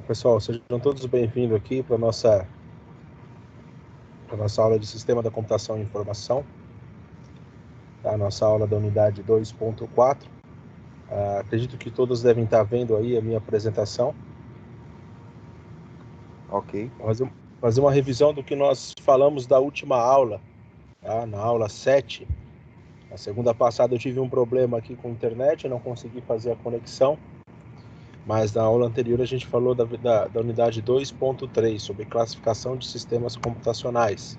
Pessoal, sejam todos bem-vindos aqui para a nossa aula de Sistema da Computação e Informação, a nossa aula da unidade 2.4. Acredito que todos devem estar vendo aí a minha apresentação. Ok. Vou fazer uma revisão do que nós falamos da última aula, tá? Na aula 7. Na segunda passada eu tive um problema aqui com a internet, não consegui fazer a conexão. Mas na aula anterior a gente falou da unidade 2.3, sobre classificação de sistemas computacionais,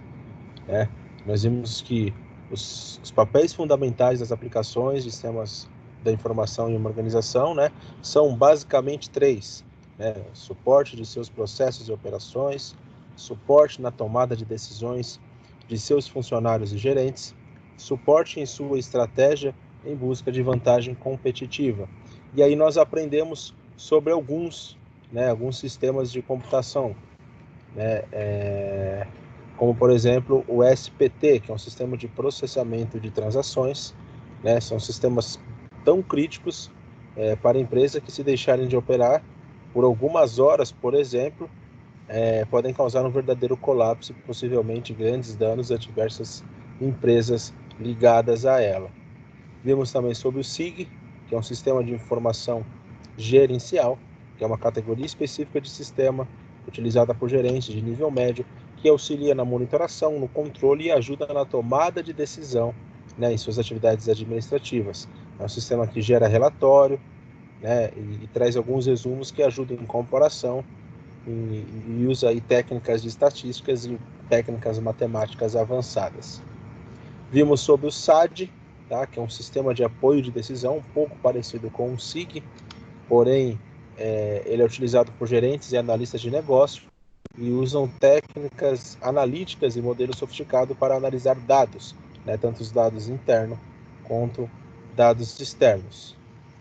né? Nós vimos que os papéis fundamentais das aplicações de sistemas da informação em uma organização, né, são basicamente três, né? Suporte de seus processos e operações, suporte na tomada de decisões de seus funcionários e gerentes, suporte em sua estratégia em busca de vantagem competitiva. E aí nós aprendemos sobre alguns sistemas de computação, né, como, por exemplo, o SPT, que é um sistema de processamento de transações, né, são sistemas tão críticos para a empresa que, se deixarem de operar por algumas horas, por exemplo, podem causar um verdadeiro colapso e possivelmente grandes danos a diversas empresas ligadas a ela. Vimos também sobre o SIG, que é um sistema de informação gerencial, que é uma categoria específica de sistema utilizada por gerentes de nível médio, que auxilia na monitoração, no controle e ajuda na tomada de decisão, né, em suas atividades administrativas. É um sistema que gera relatório, né, e traz alguns resumos que ajudam em comparação e usa aí técnicas de estatísticas e técnicas matemáticas avançadas. Vimos sobre o SAD, tá, que é um sistema de apoio de decisão, um pouco parecido com o SIG, porém ele é utilizado por gerentes e analistas de negócio e usam técnicas analíticas e modelos sofisticados para analisar dados, né, tanto os dados internos quanto dados externos,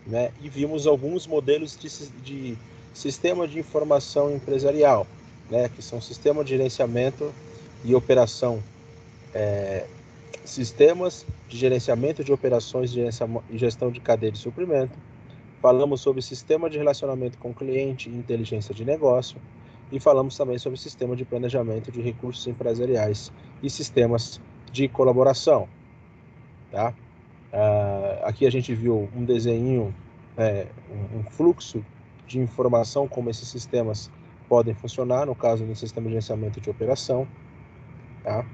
né? E vimos alguns modelos de sistema de informação empresarial, né, que são sistema de gerenciamento e operação, sistemas de gerenciamento de operações e gestão de cadeia de suprimento. Falamos sobre sistema de relacionamento com o cliente e inteligência de negócio. E falamos também sobre sistema de planejamento de recursos empresariais e sistemas de colaboração. Tá? Aqui a gente viu um desenho, um fluxo de informação, como esses sistemas podem funcionar, no caso do sistema de gerenciamento de operação. Tá?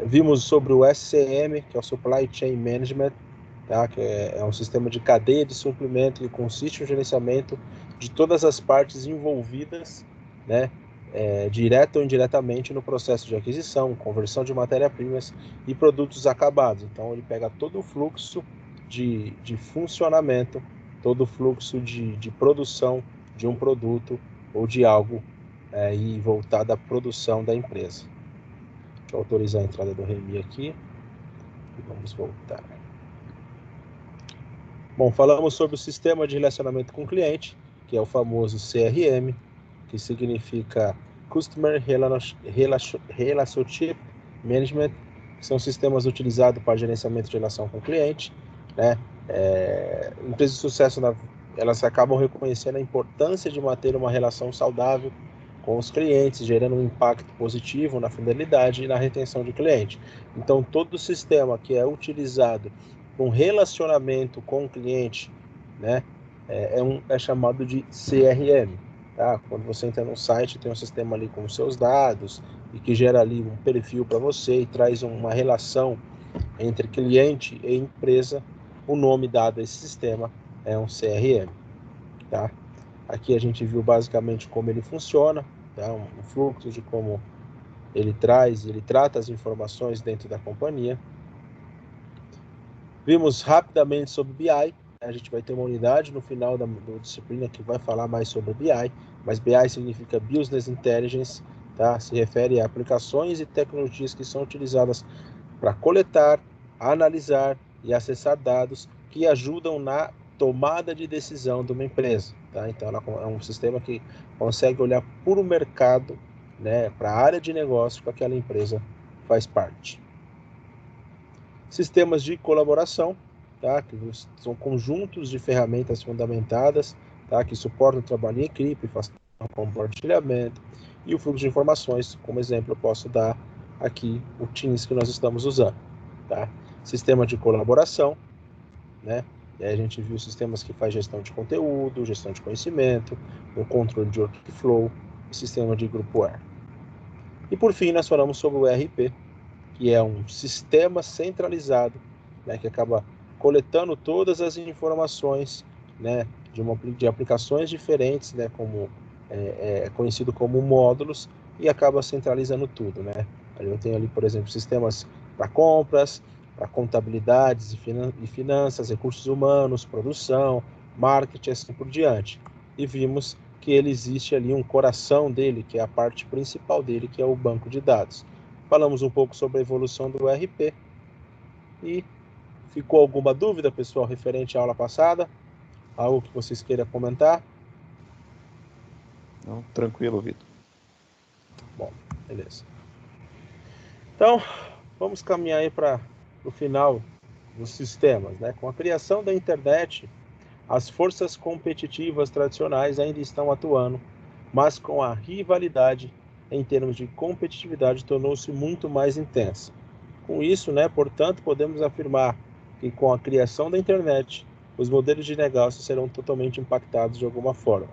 Vimos sobre o SCM, que é o Supply Chain Management, tá? Que é um sistema de cadeia de suprimento que consiste no gerenciamento de todas as partes envolvidas, né, direta ou indiretamente no processo de aquisição, conversão de matéria-primas e produtos acabados. Então ele pega todo o fluxo de funcionamento, todo o fluxo de produção de um produto ou de algo e voltado à produção da empresa. Deixa eu autorizar a entrada do RMI aqui e vamos voltar. Bom, falamos sobre o sistema de relacionamento com o cliente, que é o famoso CRM, que significa Customer Relationship Management, que são sistemas utilizados para gerenciamento de relação com o cliente, né? Empresas de sucesso, elas acabam reconhecendo a importância de manter uma relação saudável com os clientes, gerando um impacto positivo na fidelidade e na retenção de cliente. Então, todo sistema que é utilizado um relacionamento com o cliente, né, é chamado de CRM. Tá? Quando você entra no site, tem um sistema ali com os seus dados e que gera ali um perfil para você e traz uma relação entre cliente e empresa. O nome dado a esse sistema é um CRM. Tá? Aqui a gente viu basicamente como ele funciona, tá? Um fluxo de como ele trata as informações dentro da companhia. Vimos rapidamente sobre BI. A gente vai ter uma unidade no final da disciplina que vai falar mais sobre BI, mas BI significa Business Intelligence, tá? Se refere a aplicações e tecnologias que são utilizadas para coletar, analisar e acessar dados que ajudam na tomada de decisão de uma empresa, tá? Então ela é um sistema que consegue olhar para o mercado, né, para a área de negócio que aquela empresa faz parte. Sistemas de colaboração, tá? Que são conjuntos de ferramentas fundamentadas tá? Que suporta o trabalho em equipe, faz compartilhamento e o fluxo de informações. Como exemplo, eu posso dar aqui o Teams que nós estamos usando, tá? Sistema de colaboração, né? E aí a gente viu sistemas que faz gestão de conteúdo, gestão de conhecimento, o controle de workflow, e sistema de grupo R. E por fim, nós falamos sobre o ERP, que é um sistema centralizado, né, que acaba coletando todas as informações, né, de aplicações diferentes, né, como conhecido como módulos, e acaba centralizando tudo, né. Eu tenho ali, por exemplo, sistemas para compras, para contabilidades e finanças, recursos humanos, produção, marketing, assim por diante. E vimos que ele existe ali um coração dele, que é a parte principal dele, que é o banco de dados. Falamos um pouco sobre a evolução do ERP. E ficou alguma dúvida, pessoal, referente à aula passada? Algo que vocês queiram comentar? Não, tranquilo, Vitor. Bom, beleza. Então, vamos caminhar aí para o final dos sistemas, né? Com a criação da internet, as forças competitivas tradicionais ainda estão atuando, mas com a rivalidade em termos de competitividade tornou-se muito mais intensa. Com isso, né, portanto, podemos afirmar que com a criação da internet, os modelos de negócio serão totalmente impactados de alguma forma.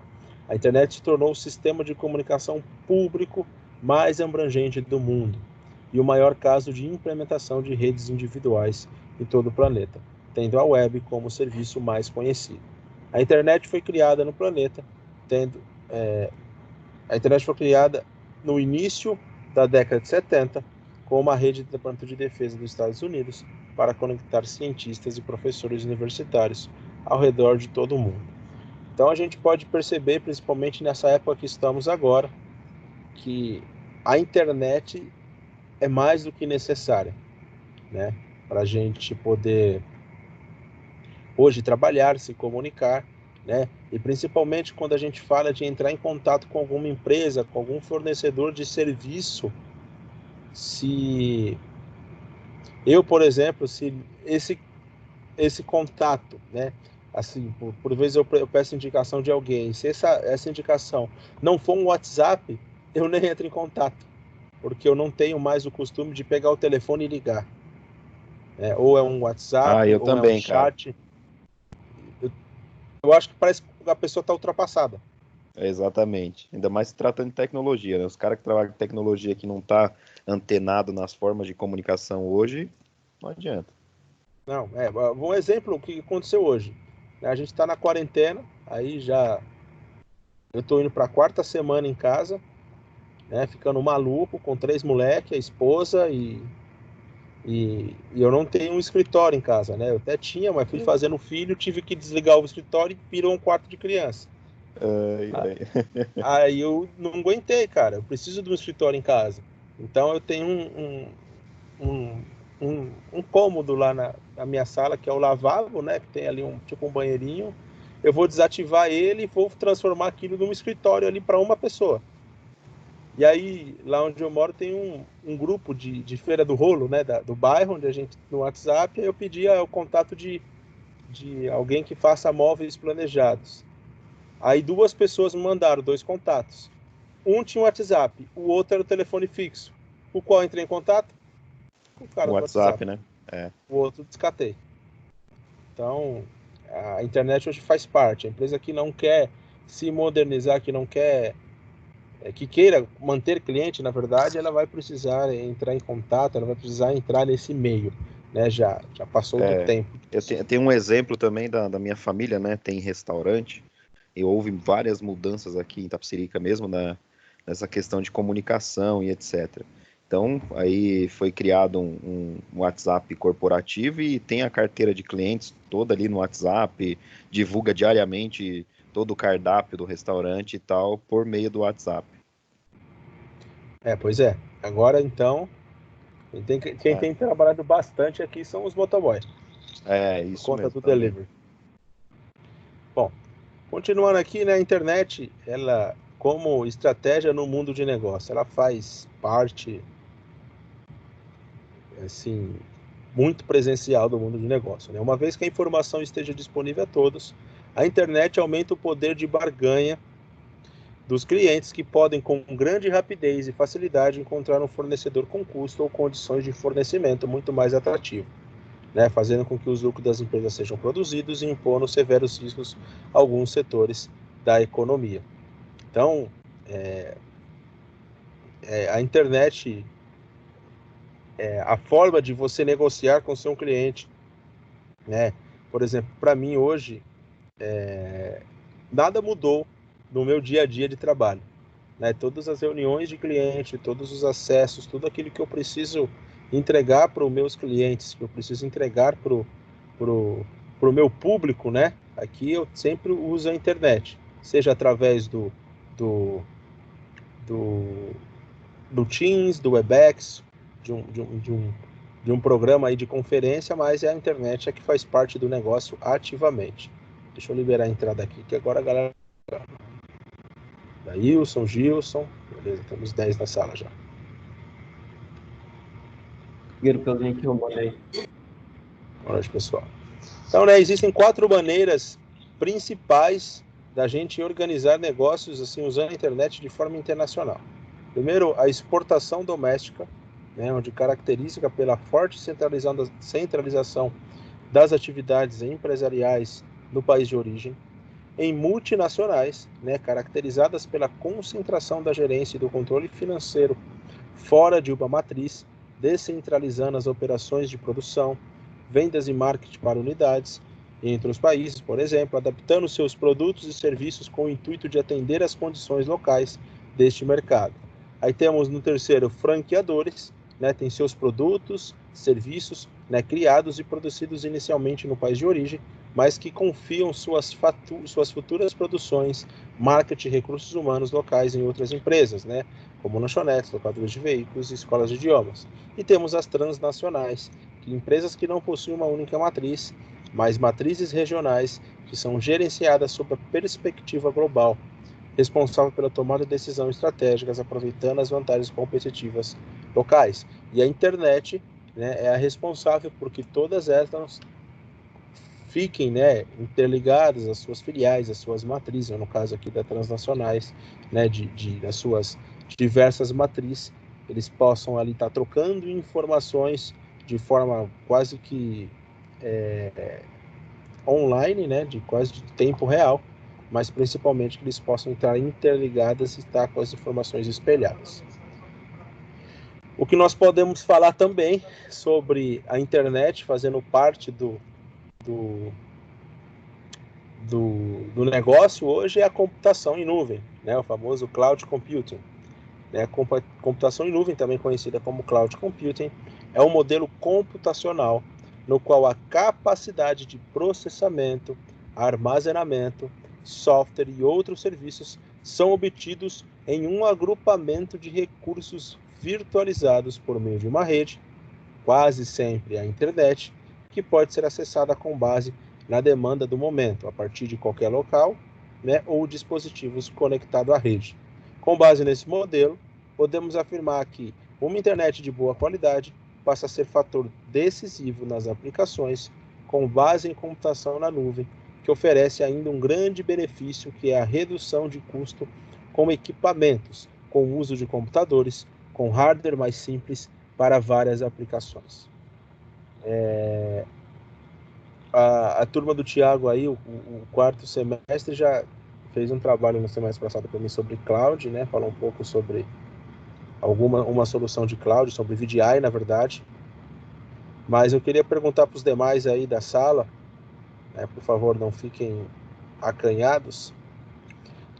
A internet se tornou o sistema de comunicação público mais abrangente do mundo e o maior caso de implementação de redes individuais em todo o planeta, tendo a web como o serviço mais conhecido. A internet foi criada no planeta, a internet foi criada no início da década de 70 com uma rede do Departamento de Defesa dos Estados Unidos para conectar cientistas e professores universitários ao redor de todo o mundo. Então a gente pode perceber, principalmente nessa época que estamos agora, que a internet é mais do que necessária, né, para a gente poder hoje trabalhar, se comunicar, né? E principalmente quando a gente fala de entrar em contato com alguma empresa, com algum fornecedor de serviço, se eu, por exemplo, se esse contato, né? Assim, por vezes eu peço indicação de alguém, se essa indicação não for um WhatsApp, eu nem entro em contato, porque eu não tenho mais o costume de pegar o telefone e ligar. Ou é um WhatsApp, Eu ou é um também, cara. chat. Eu acho que parece que a pessoa está ultrapassada. Exatamente. Ainda mais se tratando de tecnologia, né? Os caras que trabalham com tecnologia que não tá antenado nas formas de comunicação hoje, não adianta. Não, um exemplo, o que aconteceu hoje. A gente está na quarentena, aí já eu estou indo para a quarta semana em casa, né, ficando maluco com 3 moleques, a esposa e eu não tenho um escritório em casa, né? Eu até tinha, mas fui fazendo filho, tive que desligar o escritório e virou um quarto de criança. Ai, ai. Aí eu não aguentei, cara. Eu preciso de um escritório em casa. Então eu tenho um, um cômodo lá na minha sala, que é o lavabo, né? Que tem ali tipo um banheirinho. Eu vou desativar ele e vou transformar aquilo num escritório ali para uma pessoa. E aí, lá onde eu moro, tem um grupo de Feira do Rolo, né? Do bairro, onde a gente, no WhatsApp, eu pedia o contato de alguém que faça móveis planejados. Aí 2 pessoas me mandaram 2 contatos. Um tinha um WhatsApp, o outro era o telefone fixo. O qual eu entrei em contato? O cara do WhatsApp. WhatsApp, né? O outro descatei. Então, a internet hoje faz parte. A empresa que não quer se modernizar, que não quer, que queira manter cliente, na verdade, ela vai precisar entrar em contato, ela vai precisar entrar nesse meio, né? Já passou do tempo. Eu tenho um exemplo também da minha família, né? Tem restaurante, e houve várias mudanças aqui em Itapecerica mesmo, nessa questão de comunicação e etc. Então, aí foi criado um WhatsApp corporativo e tem a carteira de clientes toda ali no WhatsApp, divulga diariamente todo o cardápio do restaurante e tal, por meio do WhatsApp. Pois é. Agora, então, quem É, tem trabalhado bastante aqui são os motoboys, por isso conta mesmo do também. delivery. Bom, continuando aqui, né, a internet, ela, como estratégia no mundo de negócio, ela faz parte, assim, muito presencial do mundo de negócio, né? Uma vez que a informação esteja disponível a todos, A internet aumenta o poder de barganha dos clientes, que podem, com grande rapidez e facilidade, encontrar um fornecedor com custo ou condições de fornecimento muito mais atrativo, né, fazendo com que os lucros das empresas sejam produzidos e impondo severos riscos a alguns setores da economia. Então, a internet, a forma de você negociar com seu cliente, né? Por exemplo, para mim hoje, nada mudou no meu dia a dia de trabalho, né? Todas as reuniões de cliente, todos os acessos, tudo aquilo que eu preciso entregar para os meus clientes, que eu preciso entregar para o meu público, né? Aqui eu sempre uso a internet, seja através do, do, do Teams, do Webex, de um programa aí de conferência, mas é a internet que faz parte do negócio ativamente. Deixa eu liberar a entrada aqui, que agora a galera... Daílson, Gilson, beleza, temos 10 na sala já. Pelo link que eu mandei. Boa noite, pessoal. Então, né, existem 4 maneiras principais da gente organizar negócios assim usando a internet de forma internacional. Primeiro, a exportação doméstica, né, onde caracteriza pela forte centralização das atividades empresariais no país de origem. Em multinacionais, né, caracterizadas pela concentração da gerência e do controle financeiro fora de uma matriz, descentralizando as operações de produção, vendas e marketing para unidades entre os países, por exemplo, adaptando seus produtos e serviços com o intuito de atender às condições locais deste mercado. Aí temos no terceiro franqueadores, né, tem seus produtos, serviços, né, criados e produzidos inicialmente no país de origem, mas que confiam suas futuras produções, marketing e recursos humanos locais em outras empresas, né, como lanchonetes, locadoras de veículos e escolas de idiomas. E temos as transnacionais, empresas que não possuem uma única matriz, mas matrizes regionais que são gerenciadas sob a perspectiva global, responsável pela tomada de decisões estratégicas, aproveitando as vantagens competitivas locais. E a internet, né, é a responsável por que todas elas fiquem, né, interligadas às suas filiais, às suas matrizes, no caso aqui das transnacionais, né, das suas diversas matrizes, eles possam ali estar trocando informações de forma quase que online, né, de quase de tempo real, mas principalmente que eles possam estar interligadas e estar com as informações espelhadas. O que nós podemos falar também sobre a internet fazendo parte do negócio hoje é a computação em nuvem, né, o famoso cloud computing. Né, a computação em nuvem, também conhecida como cloud computing, é um modelo computacional no qual a capacidade de processamento, armazenamento, software e outros serviços são obtidos em um agrupamento de recursos virtualizados por meio de uma rede, quase sempre a internet, que pode ser acessada com base na demanda do momento, a partir de qualquer local, né, ou dispositivos conectados à rede. Com base nesse modelo, podemos afirmar que uma internet de boa qualidade passa a ser fator decisivo nas aplicações com base em computação na nuvem, que oferece ainda um grande benefício, que é a redução de custo com equipamentos, com o uso de computadores, com hardware mais simples para várias aplicações. A turma do Thiago aí, o quarto semestre, já fez um trabalho no semestre passado para mim sobre cloud, né? Falou um pouco sobre uma solução de cloud, sobre VDI, na verdade. Mas eu queria perguntar para os demais aí da sala, né, por favor, não fiquem acanhados.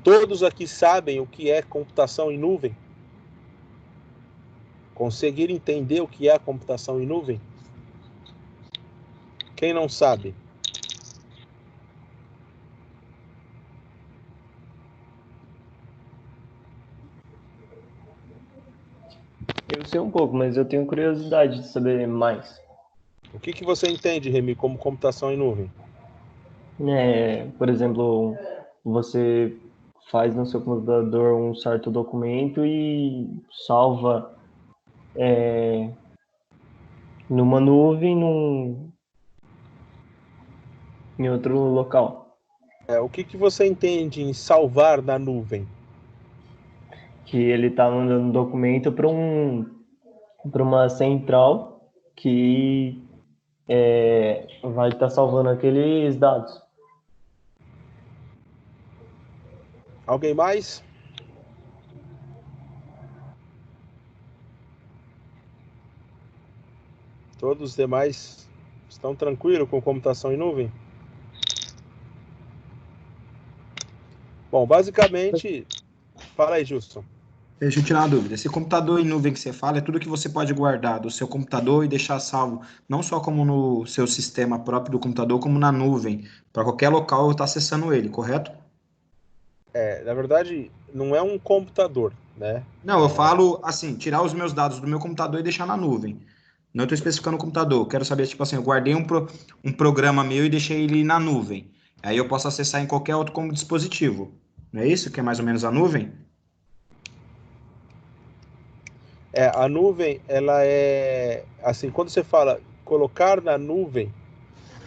Todos aqui sabem o que é computação em nuvem? Conseguir entender o que é a computação em nuvem? Quem não sabe? Eu sei um pouco, mas eu tenho curiosidade de saber mais. O que você entende, Remy, como computação em nuvem? Por exemplo, você faz no seu computador um certo documento e salva numa nuvem em outro local. O que você entende em salvar na nuvem? Que ele está mandando um documento para uma central que vai estar salvando aqueles dados. Alguém mais? Todos os demais estão tranquilos com computação em nuvem? Bom, basicamente, fala aí, Justin. Deixa eu tirar uma dúvida. Esse computador em nuvem que você fala é tudo que você pode guardar do seu computador e deixar salvo, não só como no seu sistema próprio do computador, como na nuvem, para qualquer local eu estar acessando ele, correto? Na verdade, não é um computador, né? Não, eu falo assim, tirar os meus dados do meu computador e deixar na nuvem. Não estou especificando o computador. Quero saber, tipo assim, eu guardei um programa meu e deixei ele na nuvem. Aí eu posso acessar em qualquer outro como dispositivo. Não é isso que é mais ou menos a nuvem? A nuvem, ela é assim, quando você fala colocar na nuvem,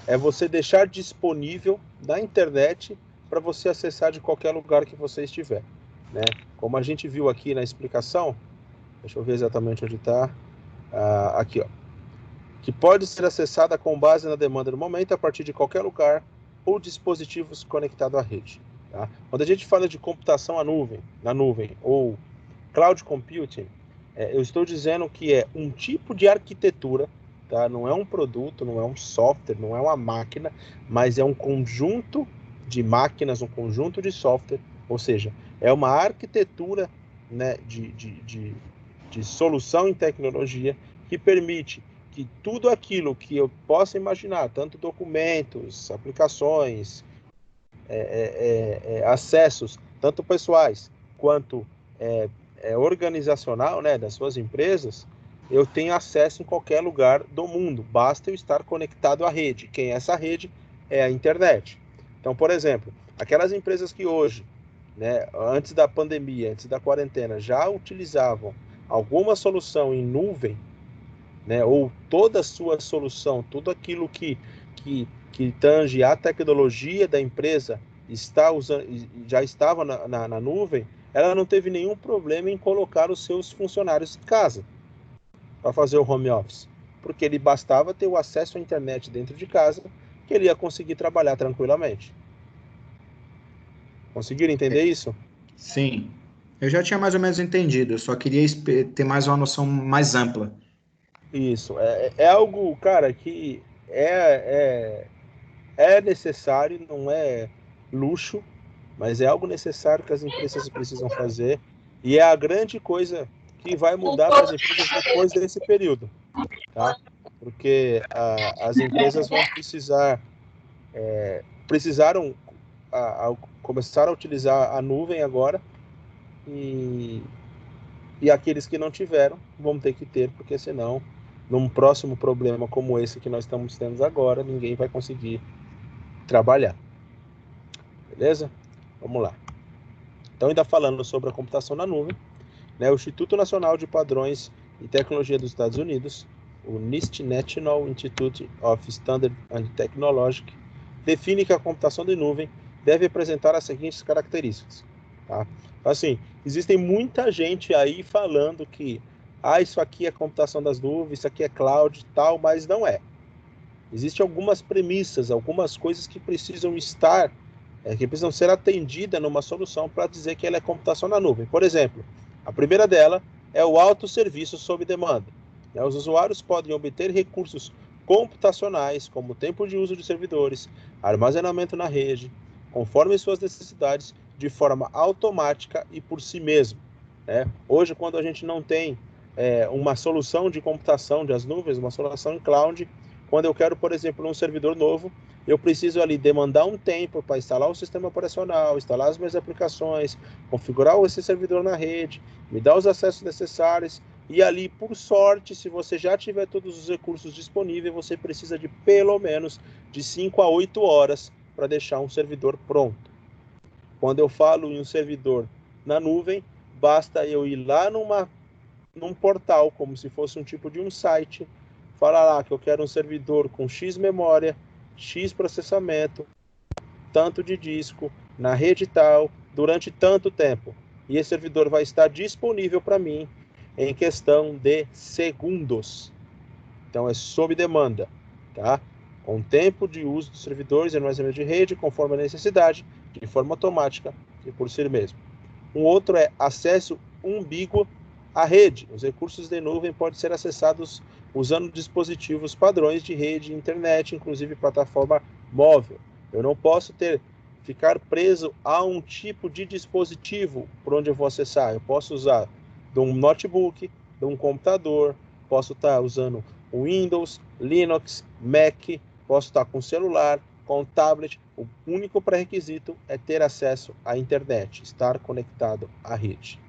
é você deixar disponível na internet para você acessar de qualquer lugar que você estiver, né? Como a gente viu aqui na explicação, deixa eu ver exatamente onde está. Aqui, ó. Que pode ser acessada com base na demanda do momento a partir de qualquer lugar ou dispositivos conectados à rede. Tá? Quando a gente fala de computação na nuvem ou cloud computing, eu estou dizendo que é um tipo de arquitetura, tá? Não é um produto, não é um software, não é uma máquina, mas é um conjunto de máquinas, um conjunto de software, ou seja, é uma arquitetura, né, de solução em tecnologia que permite que tudo aquilo que eu possa imaginar, tanto documentos, aplicações, acessos, tanto pessoais quanto organizacional, né, das suas empresas, eu tenho acesso em qualquer lugar do mundo. Basta eu estar conectado à rede. Quem é essa rede? É a internet. Então, por exemplo, aquelas empresas que hoje, né, antes da pandemia, antes da quarentena, já utilizavam alguma solução em nuvem, né, ou toda a sua solução, tudo aquilo que tange a tecnologia da empresa está usando, já estava na nuvem, ela não teve nenhum problema em colocar os seus funcionários em casa para fazer o home office, porque ele bastava ter o acesso à internet dentro de casa, que ele ia conseguir trabalhar tranquilamente. Conseguiram entender isso? Sim. Eu já tinha mais ou menos entendido, eu só queria ter mais uma noção mais ampla. Isso. É algo, cara, que é necessário, não é luxo, mas é algo necessário que as empresas precisam fazer e é a grande coisa que vai mudar para as empresas depois desse período, tá? Porque as empresas vão precisaram começar a utilizar a nuvem agora e, e aqueles que não tiveram vão ter que ter, porque senão, num próximo problema como esse que nós estamos tendo agora, ninguém vai conseguir trabalhar. Beleza? Vamos lá. Então, ainda falando sobre a computação na nuvem, né, o Instituto Nacional de Padrões e Tecnologia dos Estados Unidos, o NIST National Institute of Standards and Technology, define que a computação de nuvem deve apresentar as seguintes características. Tá? Assim, existem muita gente aí falando que isso aqui é computação das nuvens, isso aqui é cloud e tal, mas não é. Existem algumas premissas, algumas coisas que precisam estar que precisam ser atendidas numa solução para dizer que ela é computação na nuvem. Por exemplo, a primeira dela é o autosserviço sob demanda. Os usuários podem obter recursos computacionais, como tempo de uso de servidores, armazenamento na rede, conforme suas necessidades, de forma automática e por si mesmo. Hoje, quando a gente não tem uma solução de computação das nuvens, uma solução em cloud, quando eu quero, por exemplo, um servidor novo, eu preciso ali demandar um tempo para instalar o sistema operacional, instalar as minhas aplicações, configurar esse servidor na rede, me dar os acessos necessários, e ali, por sorte, se você já tiver todos os recursos disponíveis, você precisa de pelo menos de 5 a 8 horas para deixar um servidor pronto. Quando eu falo em um servidor na nuvem, basta eu ir lá num portal, como se fosse um tipo de um site, falar lá que eu quero um servidor com X memória, X processamento, tanto de disco, na rede tal, durante tanto tempo. E esse servidor vai estar disponível para mim em questão de segundos. Então, é sob demanda, tá? Com o tempo de uso dos servidores e armazenamento de rede, conforme a necessidade, de forma automática e por si mesmo. Um outro é acesso umbíguo à rede. Os recursos de nuvem podem ser acessados usando dispositivos padrões de rede e internet, inclusive plataforma móvel. Eu não posso ficar preso a um tipo de dispositivo por onde eu vou acessar. Eu posso usar de um notebook, de um computador, posso estar usando o Windows, Linux, Mac, posso estar com celular, com tablet. O único pré-requisito é ter acesso à internet, estar conectado à rede.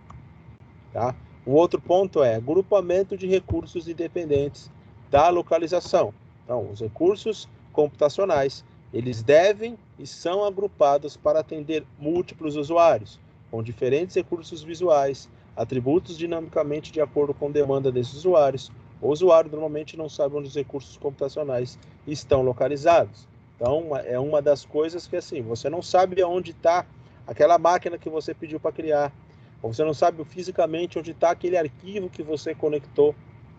Tá? Um outro ponto é agrupamento de recursos independentes da localização. Então, os recursos computacionais, eles devem e são agrupados para atender múltiplos usuários, com diferentes recursos visuais, atributos dinamicamente de acordo com a demanda desses usuários. O usuário normalmente não sabe onde os recursos computacionais estão localizados. Então, é uma das coisas que, assim, você não sabe aonde está aquela máquina que você pediu para criar, ou você não sabe fisicamente onde está aquele arquivo que você conectou,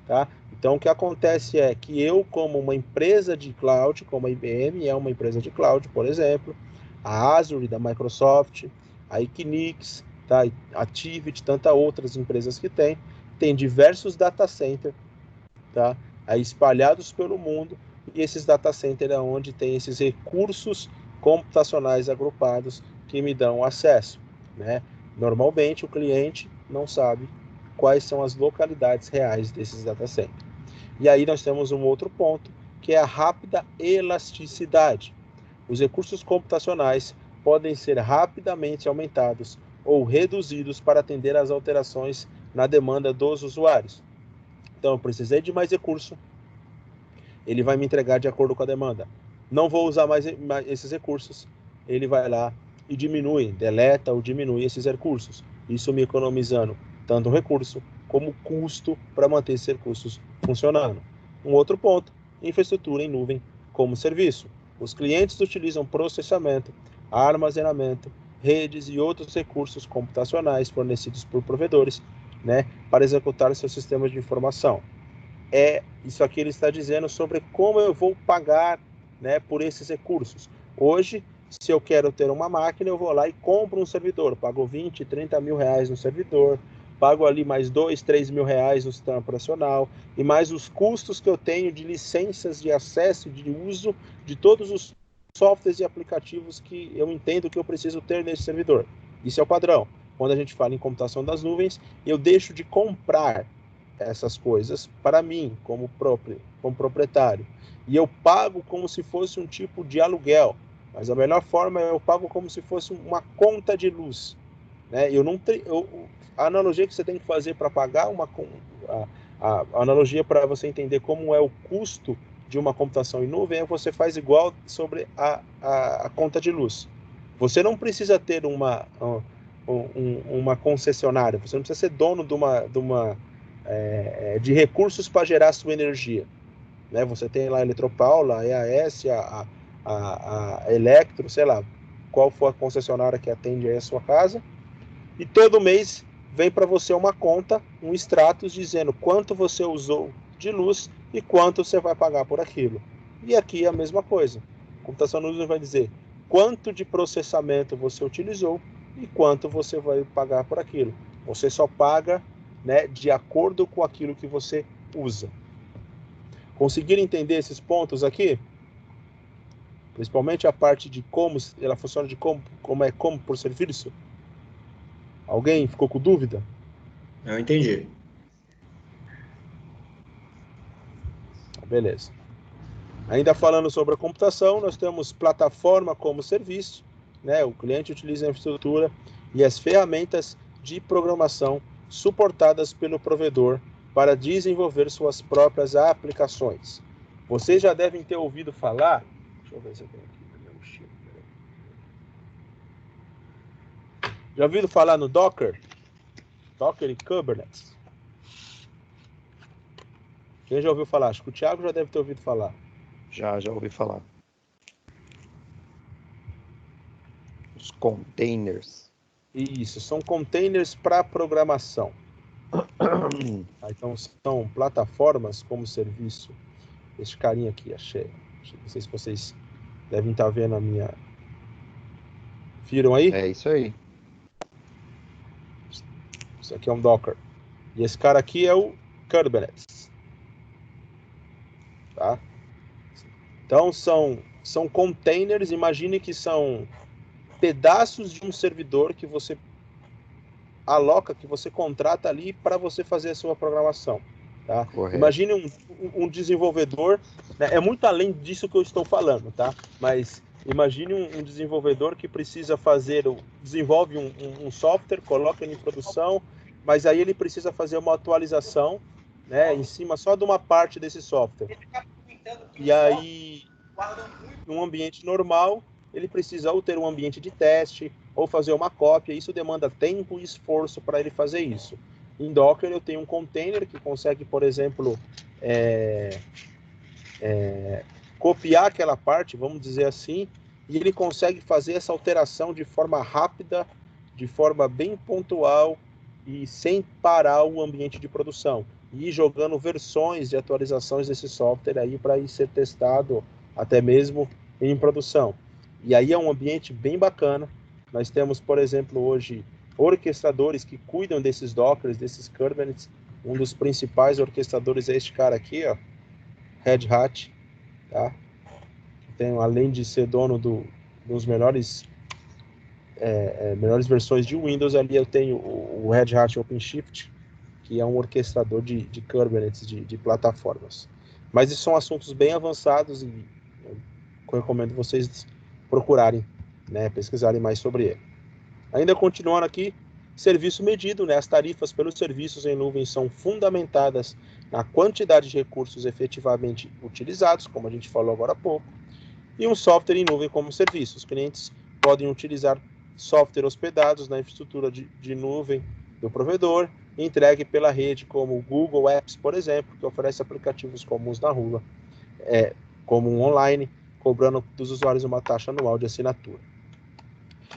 tá? Então, o que acontece é que eu, como uma empresa de cloud, como a IBM é uma empresa de cloud, por exemplo, a Azure da Microsoft, a Equinix, tá? A Tivit, tantas outras empresas que tem diversos data centers, tá? Aí espalhados pelo mundo, e esses data centers é onde tem esses recursos computacionais agrupados que me dão acesso, né? Normalmente o cliente não sabe quais são as localidades reais desses data centers. E aí nós temos um outro ponto, que é a rápida elasticidade. Os recursos computacionais podem ser rapidamente aumentados ou reduzidos para atender às alterações na demanda dos usuários. Então, eu precisei de mais recurso, ele vai me entregar de acordo com a demanda. Não vou usar mais esses recursos, ele vai lá e diminui, deleta ou diminui esses recursos. Isso me economizando tanto recurso como custo para manter esses recursos funcionando. Um outro ponto, infraestrutura em nuvem como serviço. Os clientes utilizam processamento, armazenamento, redes e outros recursos computacionais fornecidos por provedores, né, para executar seus sistemas de informação. Isso aqui ele está dizendo sobre como eu vou pagar, né, por esses recursos. Hoje, se eu quero ter uma máquina, eu vou lá e compro um servidor, pago 20, 30 mil reais no servidor, pago ali mais 2, 3 mil reais no sistema operacional, e mais os custos que eu tenho de licenças de acesso, de uso de todos os softwares e aplicativos que eu entendo que eu preciso ter nesse servidor. Isso é o padrão. Quando a gente fala em computação das nuvens, eu deixo de comprar essas coisas para mim, como proprietário. E eu pago como se fosse um tipo de aluguel. Mas a melhor forma é eu pago como se fosse uma conta de luz. Né? A analogia que você tem que fazer para pagar a analogia para você entender como é o custo de uma computação em nuvem é você faz igual sobre a conta de luz. Você não precisa ter uma concessionária, você não precisa ser dono de recursos para gerar sua energia. Né? Você tem lá a Eletropaula, a EAS, a Electro, sei lá, qual for a concessionária que atende aí a sua casa, e todo mês vem para você uma conta, um status dizendo quanto você usou de luz e quanto você vai pagar por aquilo. E aqui é a mesma coisa. A computação no uso vai dizer quanto de processamento você utilizou e quanto você vai pagar por aquilo. Você só paga, né, de acordo com aquilo que você usa. Conseguiram entender esses pontos aqui? Principalmente a parte de como ela funciona, de como por serviço? Alguém ficou com dúvida? Eu entendi. Beleza. Ainda falando sobre a computação, nós temos plataforma como serviço, né? O cliente utiliza a infraestrutura e as ferramentas de programação suportadas pelo provedor para desenvolver suas próprias aplicações. Vocês já devem ter ouvido falar. Deixa eu ver se eu tenho aqui na minha mochila. Já ouviram falar no Docker? Docker e Kubernetes? Quem já ouviu falar? Acho que o Thiago já deve ter ouvido falar. Já ouvi falar. Os containers. Isso, são containers para programação. Então, são plataformas como serviço. Esse carinha aqui, achei. Não sei se vocês devem estar vendo a minha... Viram aí? É isso aí. Isso aqui é um Docker. E esse cara aqui é o Kubernetes. Tá? Então, são containers, imagine que são pedaços de um servidor que você aloca, que você contrata ali para você fazer a sua programação. Tá? Imagine um desenvolvedor, né? É muito além disso que eu estou falando, tá? Mas imagine um desenvolvedor que precisa desenvolve um software, coloca ele em produção, mas aí ele precisa fazer uma atualização, né, em cima só de uma parte desse software. E aí, num ambiente normal, ele precisa ou ter um ambiente de teste, ou fazer uma cópia. Isso demanda tempo e esforço para ele fazer isso. Em Docker, eu tenho um container que consegue, por exemplo, copiar aquela parte, vamos dizer assim, e ele consegue fazer essa alteração de forma rápida, de forma bem pontual e sem parar o ambiente de produção. E ir jogando versões de atualizações desse software aí para ir ser testado até mesmo em produção. E aí é um ambiente bem bacana. Nós temos, por exemplo, hoje orquestradores que cuidam desses Dockers, desses Kubernetes. Um dos principais orquestradores é este cara aqui, ó, Red Hat, tá? Tem, além de ser dono dos melhores versões de Windows, ali eu tenho o Red Hat OpenShift, que é um orquestrador de Kubernetes, de plataformas. Mas esses são assuntos bem avançados e eu recomendo vocês procurarem, né, pesquisarem mais sobre ele. Ainda continuando aqui, serviço medido, né, as tarifas pelos serviços em nuvem são fundamentadas na quantidade de recursos efetivamente utilizados, como a gente falou agora há pouco, e um software em nuvem como serviço. Os clientes podem utilizar software hospedados na infraestrutura de nuvem do provedor, entregue pela rede, como o Google Apps, por exemplo, que oferece aplicativos comuns na rua, como um online, cobrando dos usuários uma taxa anual de assinatura.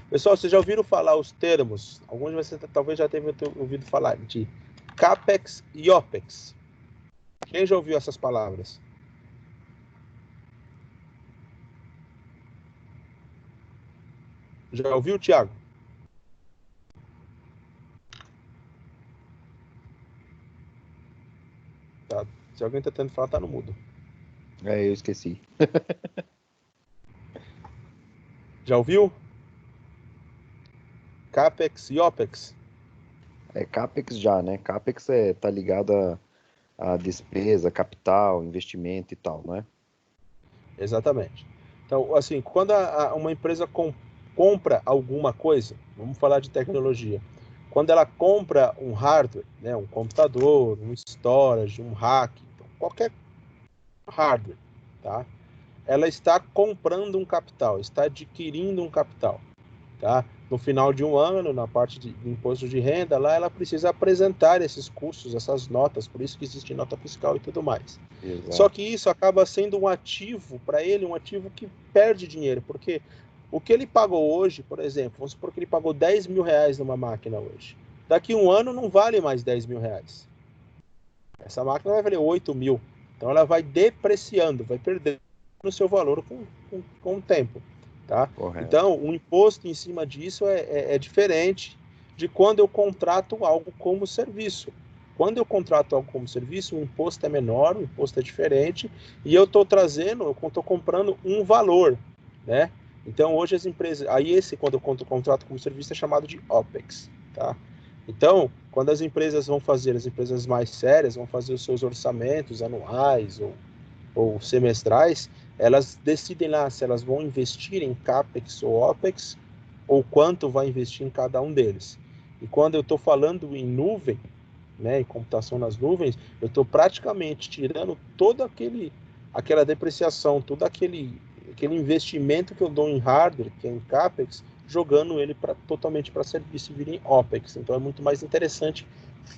Pessoal, vocês já ouviram falar os termos? Alguns de vocês talvez já tenham ouvido falar de CAPEX e OPEX. Quem já ouviu essas palavras? Já ouviu, Thiago? Tá. Se alguém está tentando falar, tá no mudo. Eu esqueci. Já ouviu? CAPEX e OPEX? CAPEX já, né? CAPEX tá ligado a despesa, capital, investimento e tal, não é? Exatamente. Então, assim, quando uma empresa compra alguma coisa, vamos falar de tecnologia, quando ela compra um hardware, né, um computador, um storage, um rack, então, qualquer hardware, tá? Ela está comprando um capital, está adquirindo um capital, tá? No final de um ano, na parte de imposto de renda, lá ela precisa apresentar esses custos, essas notas, por isso que existe nota fiscal e tudo mais. Exato. Só que isso acaba sendo um ativo para ele, um ativo que perde dinheiro, porque o que ele pagou hoje, por exemplo, vamos supor que ele pagou 10 mil reais numa máquina hoje. Daqui um ano não vale mais 10 mil reais. Essa máquina vai valer 8 mil. Então ela vai depreciando, vai perdendo o seu valor com o tempo. Tá? Então, o imposto em cima disso é diferente de quando eu contrato algo como serviço. Quando eu contrato algo como serviço, o imposto é menor, o imposto é diferente, e eu estou comprando um valor, né? Então, hoje as empresas... Aí quando eu contrato como serviço, é chamado de OPEX, tá? Então, quando as empresas as empresas mais sérias vão fazer os seus orçamentos anuais ou semestrais, elas decidem lá se elas vão investir em CAPEX ou OPEX, ou quanto vai investir em cada um deles. E quando eu estou falando em nuvem, né, em computação nas nuvens, eu estou praticamente tirando toda aquela depreciação, todo aquele investimento que eu dou em hardware, que é em CAPEX, jogando ele totalmente para serviço e vira em OPEX. Então é muito mais interessante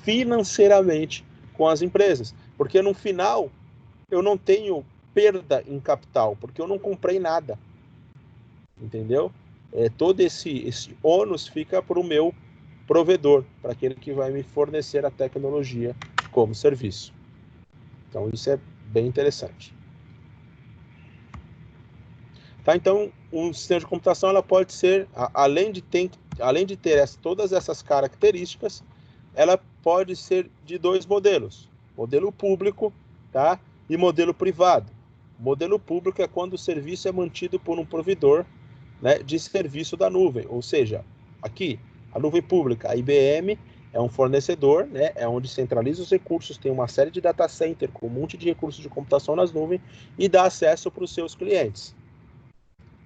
financeiramente com as empresas, porque no final eu não tenho perda em capital, porque eu não comprei nada, entendeu? todo esse ônus fica para o meu provedor, para aquele que vai me fornecer a tecnologia como serviço. Então, isso é bem interessante. Tá, então, um sistema de computação ela pode ser, além de ter todas essas características, ela pode ser de dois modelos. Modelo público, tá? E modelo privado. O modelo público é quando o serviço é mantido por um provedor, né, de serviço da nuvem. Ou seja, aqui, a nuvem pública, a IBM é um fornecedor, né, é onde centraliza os recursos, tem uma série de data center com um monte de recursos de computação nas nuvens e dá acesso para os seus clientes.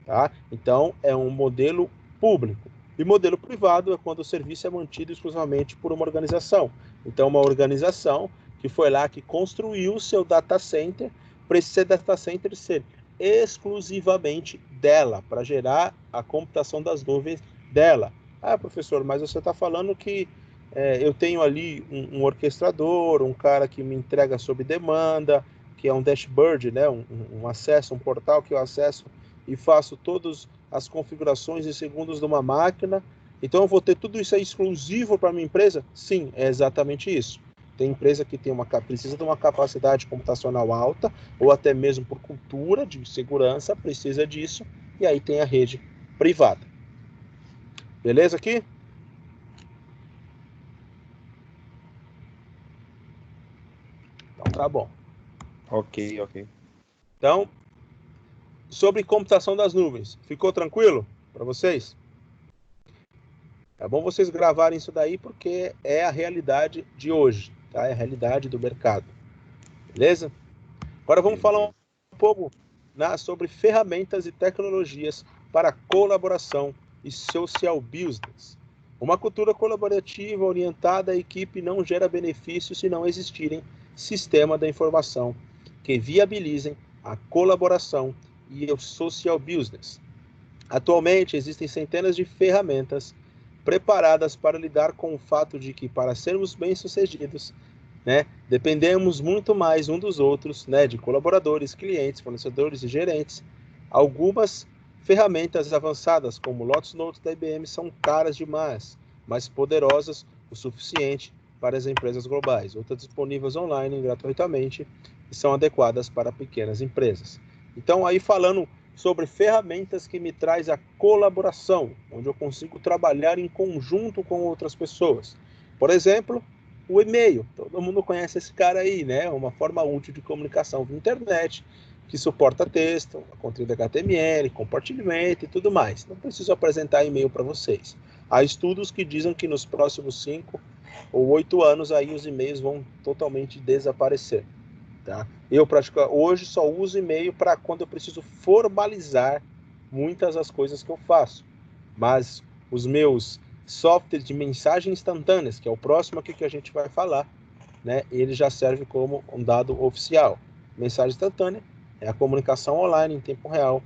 Tá? Então, é um modelo público. E modelo privado é quando o serviço é mantido exclusivamente por uma organização. Então, uma organização que foi lá, que construiu o seu data center, para esse data center ser exclusivamente dela, para gerar a computação das nuvens dela. Ah, professor, mas você está falando que eu tenho ali um orquestrador, um cara que me entrega sob demanda, que é um dashboard, né? um acesso, um portal que eu acesso e faço todas as configurações em segundos de uma máquina. Então, eu vou ter tudo isso aí exclusivo para a minha empresa? Sim, é exatamente isso. Tem empresa que precisa de uma capacidade computacional alta, ou até mesmo por cultura de segurança, precisa disso, e aí tem a rede privada. Beleza aqui? Então, tá bom. Ok. Então, sobre computação das nuvens, ficou tranquilo para vocês? É bom vocês gravarem isso daí, porque é a realidade de hoje, tá? É a realidade do mercado. Beleza? Agora vamos falar um pouco, né, sobre ferramentas e tecnologias para colaboração e social business. Uma cultura colaborativa orientada à equipe não gera benefícios se não existirem sistemas da informação que viabilizem a colaboração e o social business. Atualmente, existem centenas de ferramentas preparadas para lidar com o fato de que, para sermos bem-sucedidos, né, dependemos muito mais um dos outros, né, de colaboradores, clientes, fornecedores e gerentes. Algumas ferramentas avançadas, como o Lotus Notes da IBM, são caras demais, mas poderosas o suficiente para as empresas globais. Outras disponíveis online gratuitamente e são adequadas para pequenas empresas. Então, aí falando sobre ferramentas que me traz a colaboração, onde eu consigo trabalhar em conjunto com outras pessoas. Por exemplo, o e-mail. Todo mundo conhece esse cara aí, né? Uma forma útil de comunicação via internet, que suporta texto, conteúdo HTML, compartilhamento e tudo mais. Não preciso apresentar e-mail para vocês. Há estudos que dizem que nos próximos 5 ou 8 anos aí os e-mails vão totalmente desaparecer. Tá? Eu hoje só uso e-mail para quando eu preciso formalizar muitas das coisas que eu faço. Mas os meus softwares de mensagem instantâneas, que é o próximo aqui que a gente vai falar, né, ele já serve como um dado oficial. Mensagem instantânea é a comunicação online em tempo real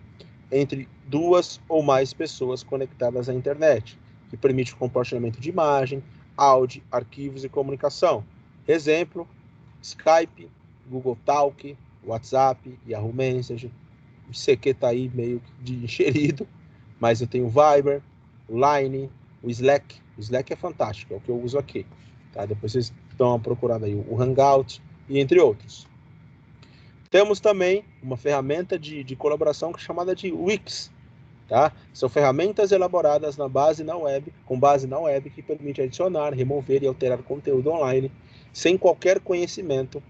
entre duas ou mais pessoas conectadas à internet, que permite o compartilhamento de imagem, áudio, arquivos e comunicação. Exemplo, Skype, Google Talk, WhatsApp, Yahoo Messenger. O CQ está aí meio de encherido, mas eu tenho o Viber, o Line, o Slack. O Slack é fantástico, é o que eu uso aqui. Tá? Depois vocês dão uma procurada aí, o Hangout, e entre outros. Temos também uma ferramenta de colaboração chamada de Wix. Tá? São ferramentas elaboradas com base na web, que permite adicionar, remover e alterar conteúdo online sem qualquer conhecimento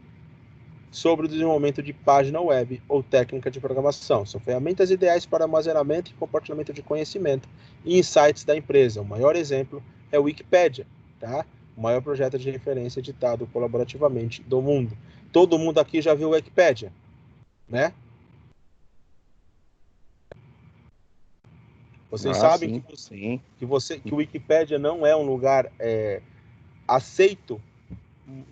sobre o desenvolvimento de página web ou técnica de programação. São ferramentas ideais para armazenamento e compartilhamento de conhecimento e insights da empresa. O maior exemplo é o Wikipedia, tá? O maior projeto de referência editado colaborativamente do mundo. Todo mundo aqui já viu o Wikipedia, né? Vocês sabem sim, que o Wikipedia não é um lugar aceito,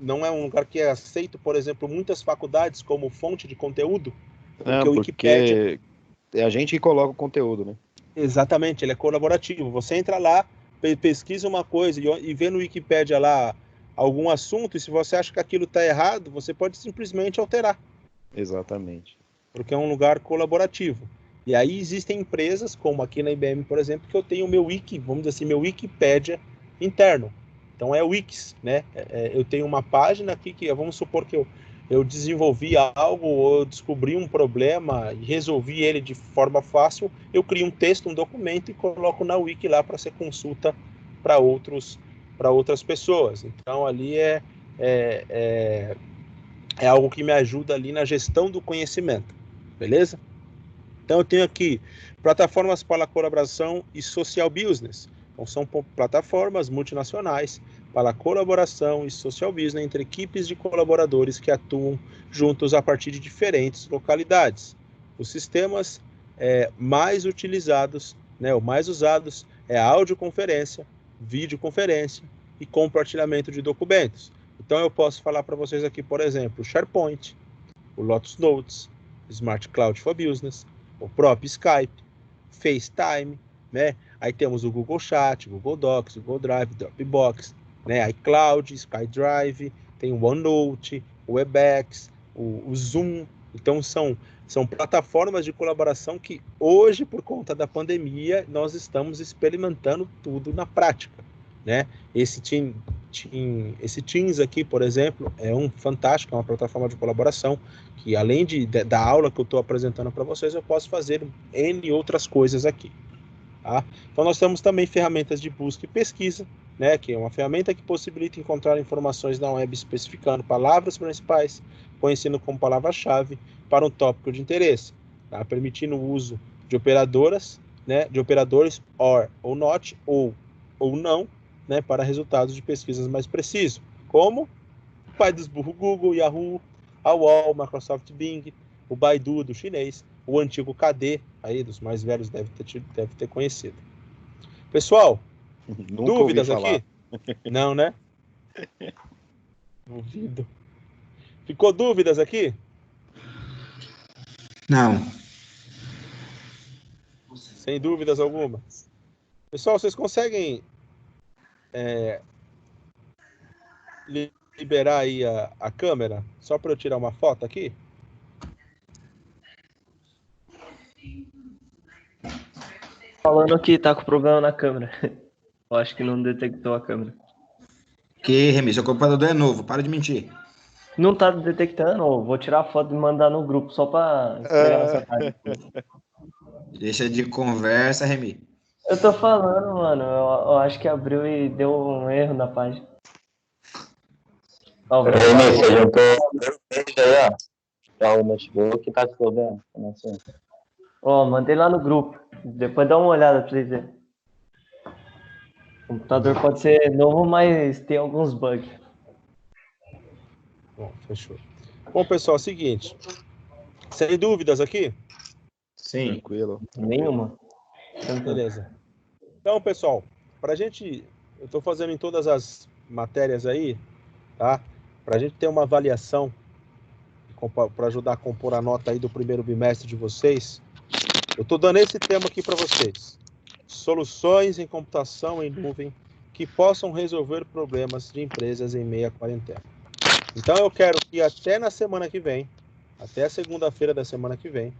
não é um lugar que é aceito, por exemplo, muitas faculdades como fonte de conteúdo, porque o Wikipedia é a gente que coloca o conteúdo, né? Exatamente, ele é colaborativo. Você entra lá, pesquisa uma coisa e vê no Wikipedia lá algum assunto, e se você acha que aquilo está errado, você pode simplesmente alterar. Exatamente. Porque é um lugar colaborativo. E aí existem empresas, como aqui na IBM, por exemplo, que eu tenho o meu wiki, vamos dizer assim, meu Wikipédia interno. Então é Wix, né? Eu tenho uma página aqui que, vamos supor que eu desenvolvi algo, ou eu descobri um problema e resolvi ele de forma fácil, eu crio um texto, um documento e coloco na Wiki lá para ser consulta para outras pessoas. Então ali é algo que me ajuda ali na gestão do conhecimento, beleza? Então eu tenho aqui plataformas para colaboração e social business. Então são plataformas multinacionais para colaboração e social business entre equipes de colaboradores que atuam juntos a partir de diferentes localidades. Os sistemas mais utilizados, né, ou mais usados, é a audioconferência, videoconferência e compartilhamento de documentos. Então eu posso falar para vocês aqui, por exemplo, o SharePoint, o Lotus Notes, Smart Cloud for Business, o próprio Skype, FaceTime, né? Aí temos o Google Chat, Google Docs, Google Drive, Dropbox, né? iCloud, SkyDrive, tem o OneNote, o Webex, o Zoom. Então são plataformas de colaboração que hoje, por conta da pandemia, nós estamos experimentando tudo na prática, né? Esse Teams aqui, por exemplo, é fantástico, é uma plataforma de colaboração que, além da aula que eu estou apresentando para vocês, eu posso fazer N outras coisas aqui. Tá? Então, nós temos também ferramentas de busca e pesquisa, né, que é uma ferramenta que possibilita encontrar informações na web especificando palavras principais, conhecendo como palavra-chave para um tópico de interesse, tá? Permitindo o uso de operadoras, né, de operadores OR ou NOT ou não, né, para resultados de pesquisas mais precisos, como o pai dos burros Google, Yahoo, a UOL, Microsoft Bing, o Baidu do chinês, o antigo KD, aí dos mais velhos deve ter conhecido. Pessoal, dúvidas aqui? Não, né? Duvido. Ficou dúvidas aqui? Não. Sem dúvidas alguma. Pessoal, vocês conseguem liberar aí a câmera? Só para eu tirar uma foto aqui? Falando que tá com problema na câmera. Eu acho que não detectou a câmera. Que, Remy, seu computador é novo, para de mentir. Não tá detectando, vou tirar a foto e mandar no grupo só pra esfregar nessa tarde. Deixa de conversa, Remy. Eu tô falando, mano, eu acho que abriu e deu um erro na página. Ó, Remy, você juntou aí, ó. Já o notebook tá problema. Ó, mandei lá no grupo. Depois dá uma olhada pra vocês verem. O computador pode ser novo, mas tem alguns bugs. Bom, fechou. Bom, pessoal, é o seguinte. Sem dúvidas aqui? Sim. Tranquilo. Nenhuma. Beleza. Então, pessoal, pra gente... Eu estou fazendo em todas as matérias aí, tá? Pra gente ter uma avaliação, para ajudar a compor a nota aí do primeiro bimestre de vocês, eu estou dando esse tema aqui para vocês. Soluções em computação em nuvem que possam resolver problemas de empresas em meio à quarentena. Então, eu quero que até na semana que vem, até a segunda-feira da semana que vem,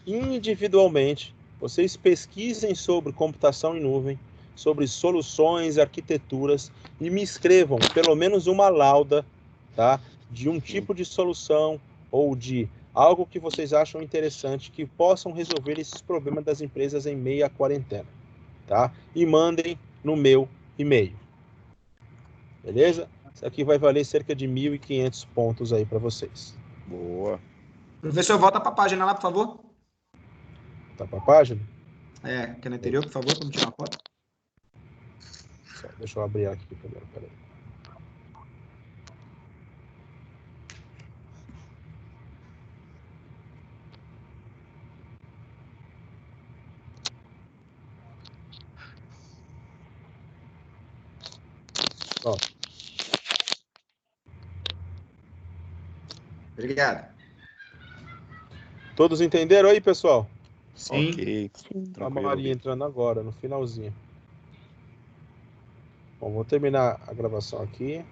individualmente, vocês pesquisem sobre computação em nuvem, sobre soluções, arquiteturas, e me escrevam pelo menos uma lauda, tá, de um tipo de solução ou de algo que vocês acham interessante que possam resolver esses problemas das empresas em meio à quarentena, tá? E mandem no meu e-mail. Beleza? Isso aqui vai valer cerca de 1.500 pontos aí para vocês. Boa. Professor, volta para a página lá, por favor. Tá para a página? Que é no anterior, por favor, para me tirar uma foto. Deixa eu abrir aqui primeiro, peraí. Ó. Obrigado. Todos entenderam aí, pessoal? Sim. Ok. A Maria entrando agora, no finalzinho. Bom, vou terminar a gravação aqui.